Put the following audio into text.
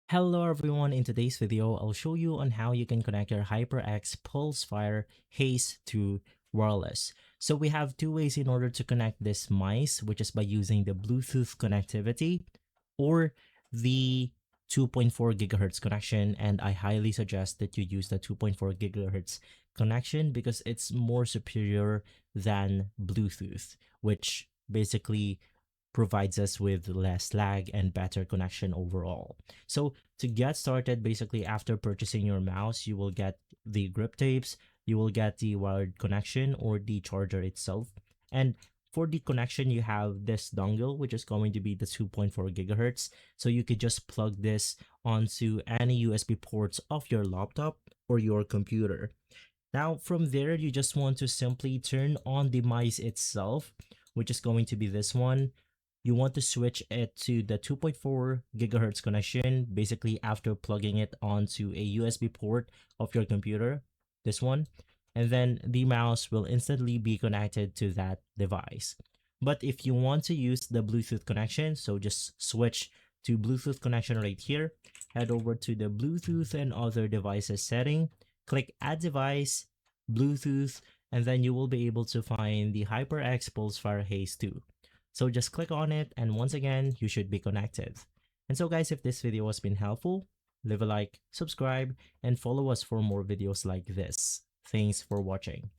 Hello everyone, in today's video, I'll show you on how you can connect your HyperX Pulsefire Haste to wireless. So we have two ways in order to connect this mice, which is by using the Bluetooth connectivity or the 2.4 gigahertz connection. And I highly suggest that you use the 2.4 gigahertz connection because it's more superior than Bluetooth, which basically provides us with less lag and better connection overall. So to get started, basically after purchasing your mouse, you will get the grip tapes, you will get the wired connection or the charger itself. And for the connection, you have this dongle, which is going to be the 2.4 gigahertz. So you could just plug this onto any USB ports of your laptop or your computer. Now from there, you just want to simply turn on the mice itself, which is going to be this one. You want to switch it to the 2.4 gigahertz connection, basically after plugging it onto a USB port of your computer, this one, and then the mouse will instantly be connected to that device. But if you want to use the Bluetooth connection, so just switch to Bluetooth connection right here, head over to the Bluetooth and other devices setting, click add device, Bluetooth, and then you will be able to find the HyperX Pulsefire Haste 2. So just click on it and once again, you should be connected. And so guys, if this video has been helpful, leave a like, subscribe, and follow us for more videos like this. Thanks for watching.